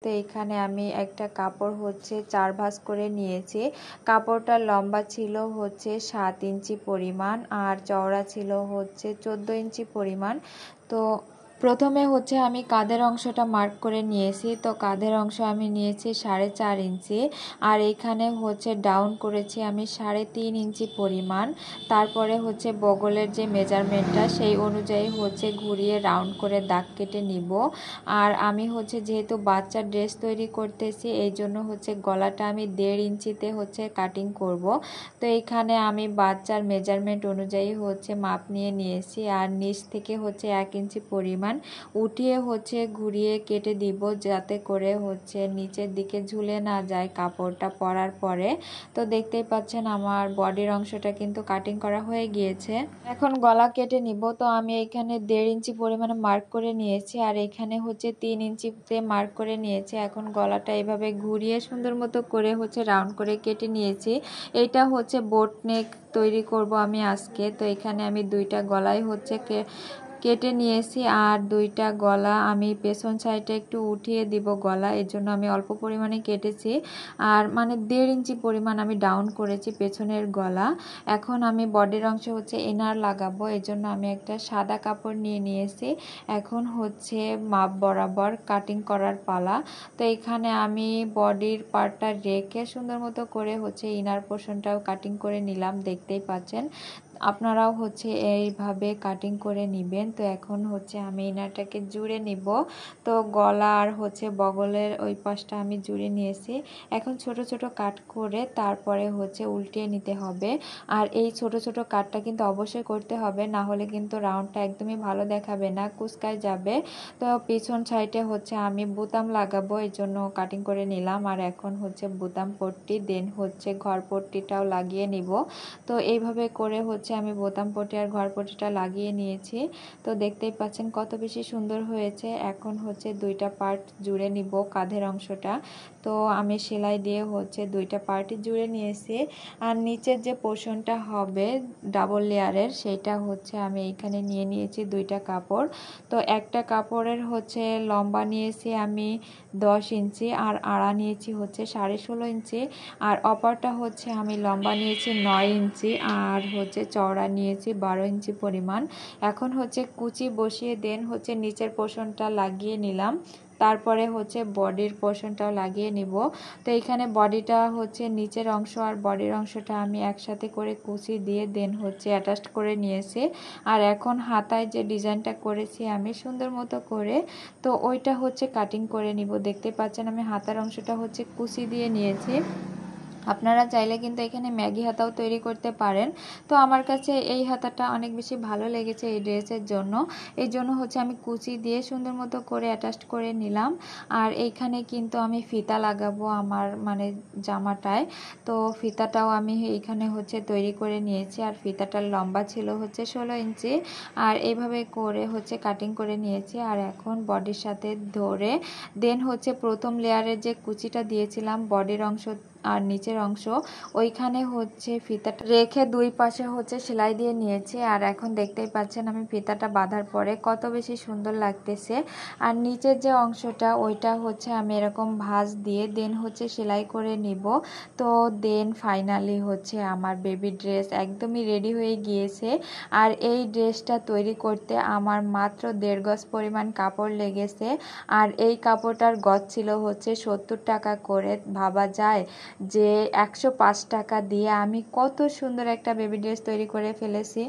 তো এখানে আমি একটা কাপড় হচ্ছে 4 ভাঁজ করে নিয়েছি। কাপড়টা লম্বা ছিল হচ্ছে 7 ইঞ্চি পরিমাণ আর চওড়া ছিল হচ্ছে 14 ইঞ্চি পরিমাণ। তো প্রথমে হচ্ছে আমি কাঁধের অংশটা মার্ক করে নিয়েছি। তো কাঁধের অংশ আমি নিয়েছি 4.5 ইঞ্চি আর এইখানে হচ্ছে ডাউন করেছি আমি 3.5 ইঞ্চি পরিমাণ। তারপরে হচ্ছে বগলের যে মেজারমেন্টটা সেই অনুযায়ী হচ্ছে ঘুরিয়ে রাউন্ড করে দাগ কেটে নিব। আর আমি হচ্ছে যেহেতু বাচ্চার ড্রেস তৈরি করতেছি এই জন্য হচ্ছে গলাটা আমি 1.5 ইঞ্চিতে হচ্ছে কাটিং করব। তো এইখানে আমি বাচ্চার মেজারমেন্ট অনুযায়ী হচ্ছে মাপ নিয়ে নিয়েছি আর নিচ থেকে হচ্ছে 1 ইঞ্চি পরিমাণ উঠিয়ে হচ্ছে ঘুরিয়ে কেটে দিব, যাতে করে হচ্ছে নিচের দিকে ঝুলে না যায় কাপড়টা পরার পরে। তো দেখতেই পাচ্ছেন আমার বডির অংশটা কিন্তু কাটিং করা হয়ে গিয়েছে। এখন গলা কেটে নিব। তো আমি এখানে 1.5 ইঞ্চি পরিমাণে মার্ক করে নিয়েছি আর এখানে হচ্ছে 3 ইঞ্চিতে মার্ক করে নিয়েছি। এখন গলাটা এভাবে ঘুরিয়ে সুন্দর মতো করে হচ্ছে রাউন্ড করে কেটে নিয়েছি। এটা হচ্ছে বোট নেক তৈরি করব আমি আজকে। তো এখানে আমি 2টা গলাই হচ্ছে কেটে নিয়েছি আর 2টা গলা আমি পেছন সাইডে একটু উঠিয়ে দিব গলা, এর জন্য আমি অল্প পরিমাণে কেটেছি আর মানে 1.5 ইঞ্চি পরিমাণ আমি ডাউন করেছি পেছনের গলা। এখন আমি বডির অংশে হচ্ছে ইনার লাগাবো, এর জন্য আমি একটা সাদা কাপড় নিয়ে নিয়েছি। এখন হচ্ছে মাপ বরাবর কাটিং করার পালা। তো এখানে আমি বডির পার্টটা রেখে সুন্দর মতো করে হচ্ছে ইনার পোর্শনটাও কাটিং করে নিলাম, দেখতেই পাচ্ছেন। আপনারাও হচ্ছে এইভাবে কাটিং করে নেবেন। তো এখন হচ্ছে আমি ইনারটাকে জুড়ে নিব। তো গলা আর হচ্ছে বগলের ওই পাশটা আমি জুড়ে নিয়েছি। এখন ছোট ছোট কাট করে তারপরে হচ্ছে উল্টিয়ে নিতে হবে। আর এই ছোট ছোট কাটটা কিন্তু অবশ্যই করতে হবে, না হলে কিন্তু রাউন্ডটা একদমই ভালো দেখাবে না, কুচকায় যাবে। তো পিছন সাইডে হচ্ছে আমি বোতাম লাগাবো, এর জন্য কাটিং করে নিলাম। আর এখন হচ্ছে বোতাম পট্টি দেন হচ্ছে ঘর পট্টিটাও লাগিয়ে নিব। তো এইভাবে করে হচ্ছে আমি বোতাম পট্টি আর ঘর পট্টিটা লাগিয়ে নিয়েছি। তো দেখতেই পাচ্ছেন কত বেশি সুন্দর হয়েছে। এখন হচ্ছে 2টা পার্ট জুড়ে নিব কাঁধের অংশটা। তো আমি সেলাই দিয়ে হচ্ছে 2টা পার্টই জুড়ে নিয়েছি। আর নিচের যে পোর্শনটা হবে ডাবল লেয়ারের সেটা হচ্ছে আমি এখানে নিয়ে নিয়েছি 2টা কাপড়। তো একটা কাপড়ের হচ্ছে লম্বা নিয়েছি আমি 10 ইঞ্চি আর আড়া নিয়েছি হচ্ছে 16.5 ইঞ্চি আর অপরটা হচ্ছে আমি লম্বা নিয়েছি 9 ইঞ্চি আর হচ্ছে চওড়া নিয়েছি 12 ইঞ্চি পরিমাণ। এখন হচ্ছে কুচি বসিয়ে দেন হচ্ছে নিচের পোর্শনটা লাগিয়ে নিলাম, তারপরে হচ্ছে বডির পোর্শনটাও লাগিয়ে নিব। তো এখানে বডিটা হচ্ছে নিচের অংশ আর বডির অংশটা আমি একসাথে করে কুচি দিয়ে দেন হচ্ছে অ্যাটাচ করে নিয়েছি। আর এখন হাতায় যে ডিজাইনটা করেছি আমি সুন্দর মতো করে, তো ওইটা হচ্ছে কাটিং করে নিব। দেখতে পাচ্ছেন আমি হাতার অংশটা হচ্ছে কুচি দিয়ে নিয়েছি। আপনারা চাইলে কিন্তু এখানে ম্যাগি হাতাও তৈরি করতে পারেন। তো আমার কাছে এই হাতাটা অনেক বেশি ভালো লেগেছে এই ড্রেসের জন্য, এই জন্য হচ্ছে আমি কুচি দিয়ে সুন্দর মতো করে অ্যাটাচ করে নিলাম। আর এইখানে কিন্তু আমি ফিতা লাগাবো আমার মানে জামাটায়। তো ফিতাটাও আমি এইখানে হচ্ছে তৈরি করে নিয়েছি আর ফিতাটার লম্বা ছিল হচ্ছে 16 ইঞ্চি আর এইভাবে করে হচ্ছে কাটিং করে নিয়েছি। আর এখন বডির সাথে ধরে দেন হচ্ছে প্রথম লেয়ারের যে কুচিটা দিয়েছিলাম বডির অংশ আর নিচের অংশ ওইখানে হচ্ছে ফিতাটা রেখে 2 পাশে হচ্ছে সেলাই দিয়ে নিয়েছি। আর এখন দেখতেই পাচ্ছেন আমি ফিতাটা বাঁধার পরে কত বেশি সুন্দর লাগতেছে। আর নিচের যে অংশটা ওইটা হচ্ছে আমি এরকম ভাঁজ দিয়ে দেন হচ্ছে সেলাই করে নিব। তো দেন ফাইনালি হচ্ছে আমার বেবি ড্রেস একদমই রেডি হয়ে গিয়েছে। আর এই ড্রেসটা তৈরি করতে আমার মাত্র 1.5 গজ পরিমাণ কাপড় লেগেছে আর এই কাপড়টার গজ ছিল হচ্ছে 70 টাকা করে। ভাবা যায় যে 105 টাকা দিয়ে আমি কত সুন্দর একটা বেবি ড্রেস তৈরি করে ফেলেছি।